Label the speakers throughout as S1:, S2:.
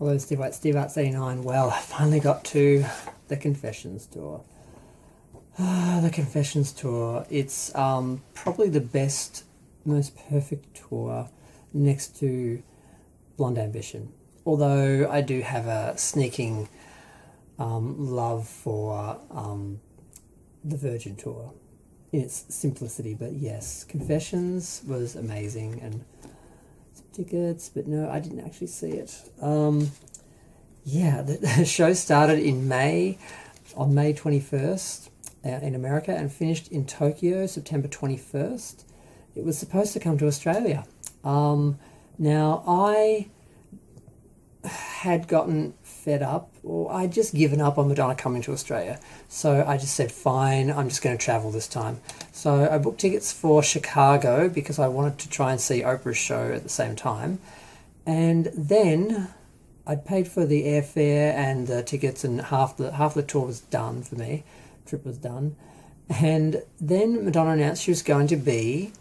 S1: Hello, Steve Arts 89. Well, I finally got to the Confessions tour. The Confessions tour. It's probably the best, most perfect tour next to Blonde Ambition. Although I do have a sneaking love for the Virgin tour in its simplicity. But yes, Confessions was amazing, and tickets, but no, I didn't actually see it. Yeah, the show started in May, on May 21st in America, and finished in Tokyo September 21st. It was supposed to come to Australia. Now, I had gotten fed up, or I'd just given up on Madonna coming to Australia. So I just said, fine, I'm just going to travel this time. So I booked tickets for Chicago because I wanted to try and see Oprah's show at the same time. And then I'd paid for the airfare and the tickets, and half the tour was done for me. Trip was done. And then Madonna announced she was going to be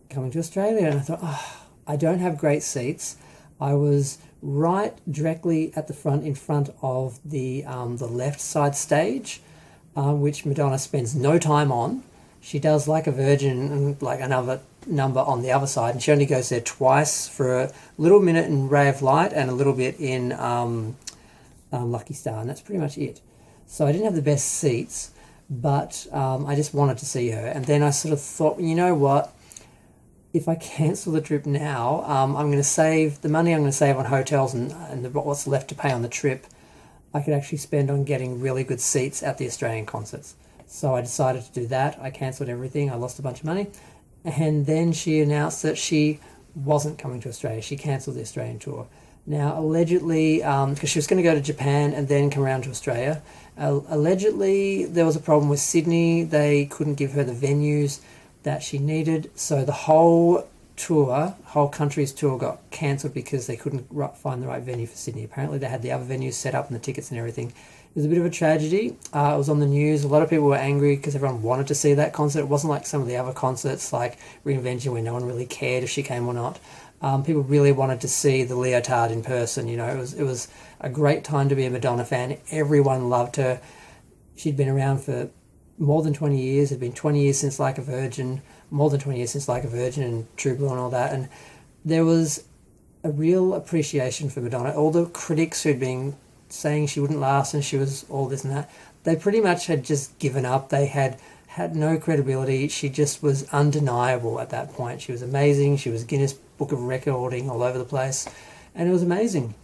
S1: coming to Australia. And I thought, oh, I don't have great seats. I was right directly at the front, in front of the left side stage, which Madonna spends no time on. She does Like a Virgin and like another number on the other side, and she only goes there twice for a little minute in Ray of Light and a little bit in Lucky Star, and that's pretty much it. So I didn't have the best seats, but I just wanted to see her. And then I sort of thought, you know what? If I cancel the trip now, I'm going to save the money I'm going to save on hotels and what's left to pay on the trip. I could actually spend on getting really good seats at the Australian concerts. So I decided to do that. I cancelled everything. I lost a bunch of money. And then she announced that she wasn't coming to Australia. She cancelled the Australian tour. Now, allegedly, because she was going to go to Japan and then come around to Australia, allegedly there was a problem with Sydney. They couldn't give her the venues that she needed, so the whole country's tour got cancelled because they couldn't find the right venue for Sydney. Apparently they had the other venues set up and the tickets and everything. It was a bit of a tragedy. It was on the news. A lot of people were angry because everyone wanted to see that concert. It wasn't like some of the other concerts like Reinvention where no one really cared if she came or not. People really wanted to see the leotard in person. You know, it was a great time to be a Madonna fan. Everyone loved her. She'd been around for more than 20 years. It had been 20 years since Like a Virgin, more than 20 years since Like a Virgin and True Blue and all that. And there was a real appreciation for Madonna. All the critics who'd been saying she wouldn't last and she was all this and that, they pretty much had just given up. They had no credibility. She just was undeniable at that point. She was amazing. She was Guinness Book of Recording all over the place. And it was amazing.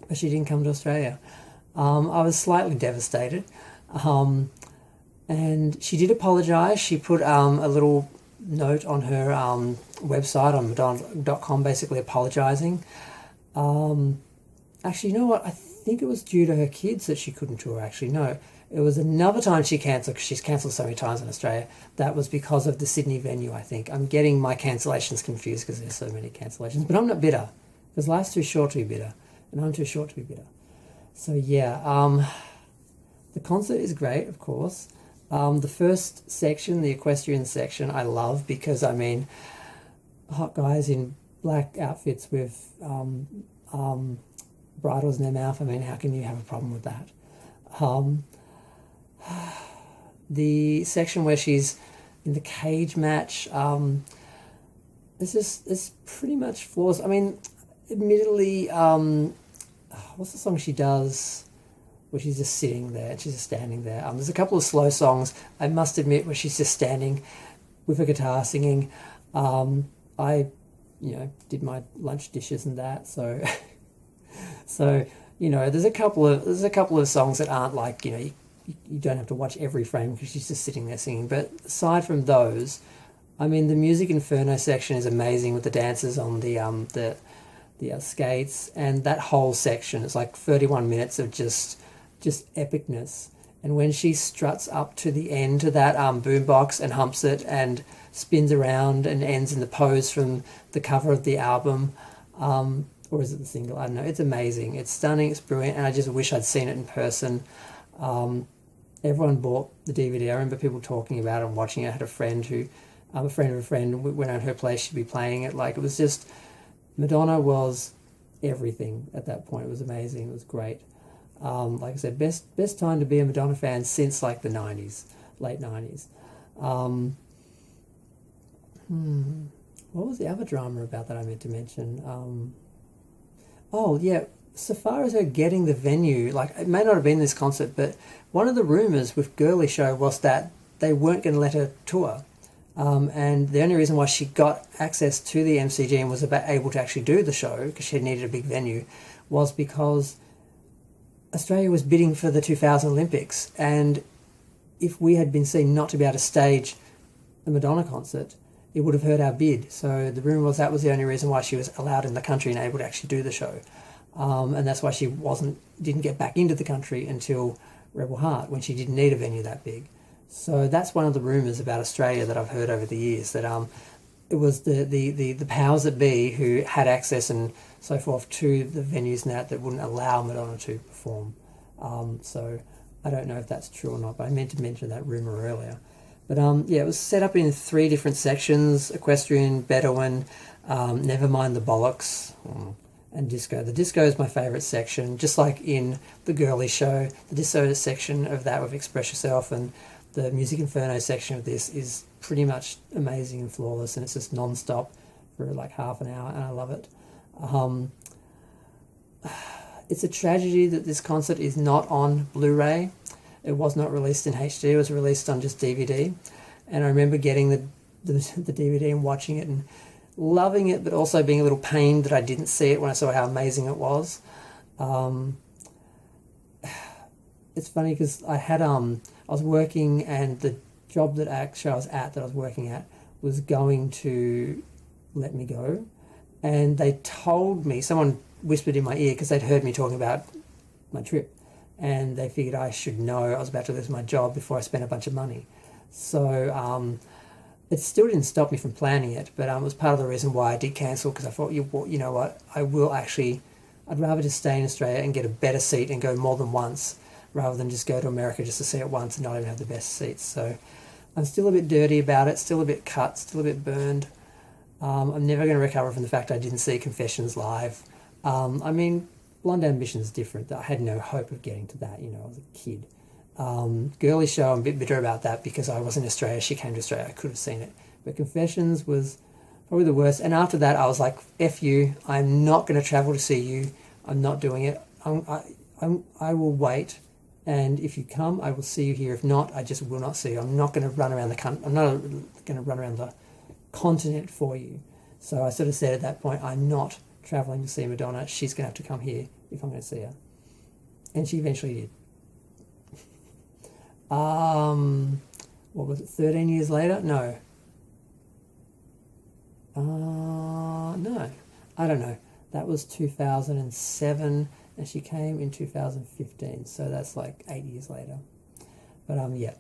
S1: But she didn't come to Australia. I was slightly devastated. And she did apologise. She put a little note on her website on Madonna.com basically apologising. Actually, you know what? I think it was due to her kids that she couldn't tour, actually. No, it was another time she cancelled, because she's cancelled so many times in Australia. That was because of the Sydney venue, I think. I'm getting my cancellations confused because there's so many cancellations. But I'm not bitter, because life's too short to be bitter. And I'm too short to be bitter. So, yeah, the concert is great, of course. The first section, the equestrian section, I love because, I mean, hot guys in black outfits with bridles in their mouth. I mean, how can you have a problem with that? The section where she's in the cage match, it's pretty much flawless. I mean, admittedly, what's the song she does where she's just sitting there, she's just standing there? There's a couple of slow songs, I must admit, where she's just standing with a guitar singing. I, did my lunch dishes and that, so so, there's a couple of songs that aren't like, you don't have to watch every frame because she's just sitting there singing. But aside from those, I mean, the Music Inferno section is amazing with the dancers on the skates, and that whole section is like 31 minutes of just epicness. And when she struts up to the end to that boombox and humps it and spins around and ends in the pose from the cover of the album, or is it the single? I don't know. It's amazing. It's stunning. It's brilliant. And I just wish I'd seen it in person. Everyone bought the DVD. I remember people talking about it and watching it. I had a friend who, a friend of a friend, went out to her place. She'd be playing it. Like, it was just, Madonna was everything at that point. It was amazing. It was great. Like I said, best time to be a Madonna fan since like the 90s, late 90s. What was the other drama about that I meant to mention? Oh yeah, so far as her getting the venue, like it may not have been this concert, but one of the rumours with Girly Show was that they weren't going to let her tour. And the only reason why she got access to the MCG and was able to actually do the show, because she needed a big venue, was because Australia was bidding for the 2000 Olympics. And if we had been seen not to be able to stage a Madonna concert, it would have hurt our bid. So the rumour was that was the only reason why she was allowed in the country and able to actually do the show. And that's why she didn't get back into the country until Rebel Heart, when she didn't need a venue that big. So that's one of the rumours about Australia that I've heard over the years, that it was the powers that be who had access and so forth to the venues and that wouldn't allow Madonna to perform. So I don't know if that's true or not, but I meant to mention that rumour earlier. But yeah, it was set up in 3 different sections: equestrian, Bedouin, never mind the bollocks, and disco. The disco is my favourite section, just like in the Girly Show. The disco section of that with Express Yourself and the Music Inferno section of this is pretty much amazing and flawless, and it's just non-stop for like half an hour, and I love it. It's a tragedy that this concert is not on Blu-ray. It was not released in HD, it was released on just DVD. And I remember getting the DVD and watching it and loving it, but also being a little pained that I didn't see it when I saw how amazing it was. It's funny because I was working, and the job that actually I was working at was going to let me go. And they told me, someone whispered in my ear because they'd heard me talking about my trip, and they figured I should know I was about to lose my job before I spent a bunch of money. So it still didn't stop me from planning it, but it was part of the reason why I did cancel, because I thought, you know what, I'd rather just stay in Australia and get a better seat and go more than once, rather than just go to America just to see it once and not even have the best seats. So I'm still a bit dirty about it, still a bit cut, still a bit burned. I'm never going to recover from the fact I didn't see Confessions live. I mean, Blonde Ambition's different. I had no hope of getting to that, I was a kid. Girly Show, I'm a bit bitter about that because I was in Australia, she came to Australia, I could have seen it. But Confessions was probably the worst. And after that, I was like, F you, I'm not going to travel to see you. I'm not doing it. I will wait. And if you come, I will see you here. If not, I just will not see you. I'm not going to run around I'm not going to run around the continent for you. So I sort of said at that point, I'm not travelling to see Madonna. She's going to have to come here if I'm going to see her. And she eventually did. What was it, 13 years later? No. No. I don't know. That was 2007, and she came in 2015, so that's like 8 years later. But yeah.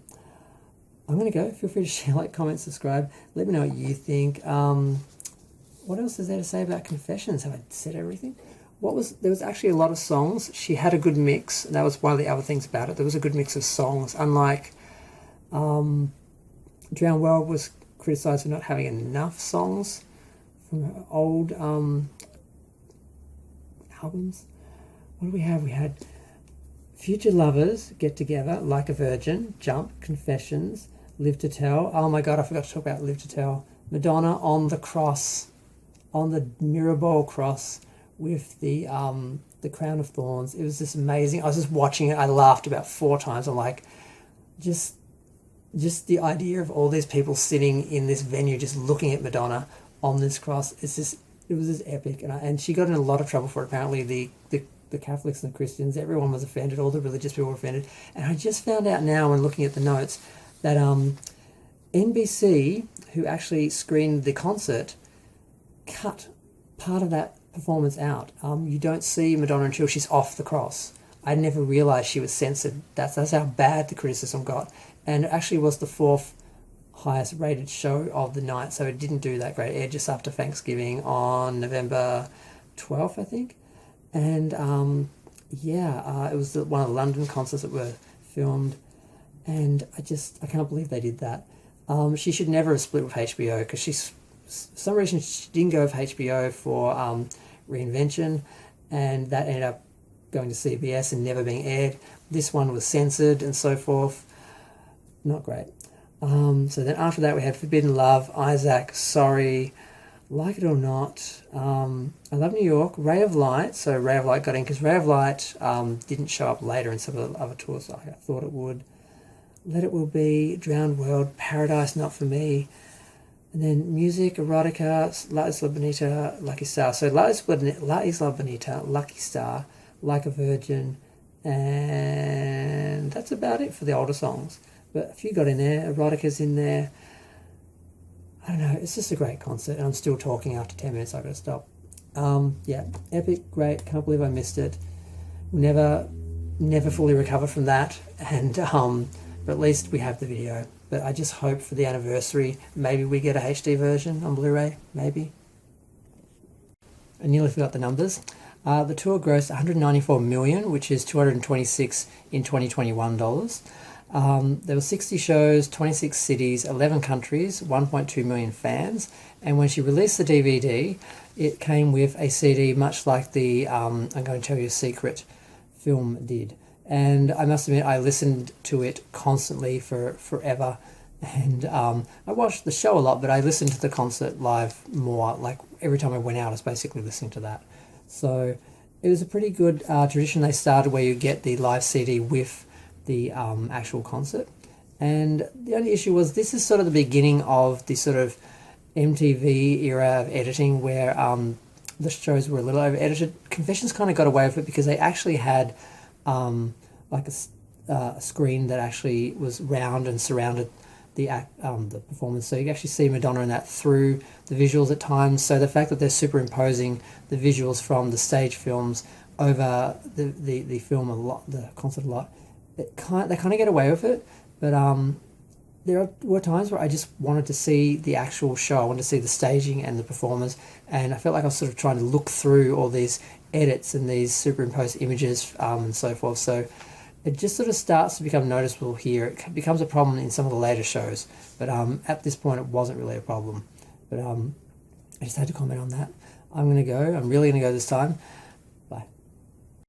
S1: I'm going to go. Feel free to share, like, comment, subscribe. Let me know what you think. What else is there to say about Confessions? Have I said everything? There was actually a lot of songs. She had a good mix, and that was one of the other things about it. There was a good mix of songs, unlike Drowned World was criticised for not having enough songs from her old albums. What do we have? We had Future Lovers, Get Together, Like a Virgin, Jump, Confessions, Live to Tell. Oh my God, I forgot to talk about Live to Tell. Madonna on the cross, on the Mirabole cross, with the crown of thorns. It was just amazing. I was just watching it. I laughed about 4 times. I'm like, just the idea of all these people sitting in this venue just looking at Madonna on this cross. It was just epic. And she got in a lot of trouble for it. Apparently the Catholics and the Christians, everyone was offended. All the religious people were offended. And I just found out now when looking at the notes that NBC, who actually screened the concert, cut part of that performance out. You don't see Madonna until she's off the cross. I never realised she was censored. That's how bad the criticism got. And it actually was the 4th highest rated show of the night, so it didn't do that great. It aired just after Thanksgiving on November 12th, I think. And it was one of the London concerts that were filmed, and I can't believe they did that. She should never have split with HBO, because for some reason she didn't go with HBO for Reinvention, and that ended up going to CBS and never being aired. This one was censored and so forth. Not great. So then after that we had Forbidden Love, Isaac, Sorry, Like It or Not, I Love New York, Ray of Light. So Ray of Light got in because Ray of Light didn't show up later in some of the other tours like I thought it would. Let It Will Be, Drowned World, Paradise Not For Me, and then Music, Erotica, La Isla Bonita, Lucky Star. So La Isla Bonita, Lucky Star, Like a Virgin, and that's about it for the older songs. But a few got in there. Erotica's in there. I don't know. It's just a great concert, and I'm still talking after 10 minutes. I've got to stop. Yeah, epic, great. Can't believe I missed it. Never fully recover from that, and but at least we have the video. But I just hope for the anniversary, maybe we get a HD version on Blu-ray. Maybe. I nearly forgot the numbers. The tour grossed 194 million, which is 226 in 2021 dollars. There were 60 shows, 26 cities, 11 countries, 1.2 million fans. And when she released the DVD, it came with a CD, much like the I'm Going to Tell You a Secret film did. And I must admit, I listened to it constantly for forever. And I watched the show a lot, but I listened to the concert live more. Like every time I went out, I was basically listening to that. So it was a pretty good tradition they started where you get the live CD with the actual concert. And the only issue was this is sort of the beginning of the sort of MTV era of editing where the shows were a little over edited. Confessions kind of got away with it because they actually had like a screen that actually was round and surrounded the performance, so you can actually see Madonna in that through the visuals at times. So the fact that they're superimposing the visuals from the stage films over the film a lot, the concert a lot, they kind of get away with it. But there were times where I just wanted to see the actual show. I wanted to see the staging and the performers, and I felt like I was sort of trying to look through all these edits and these superimposed images and so forth. So it just sort of starts to become noticeable here. It becomes a problem in some of the later shows, but at this point it wasn't really a problem. But I just had to comment on that. I'm really going to go this time.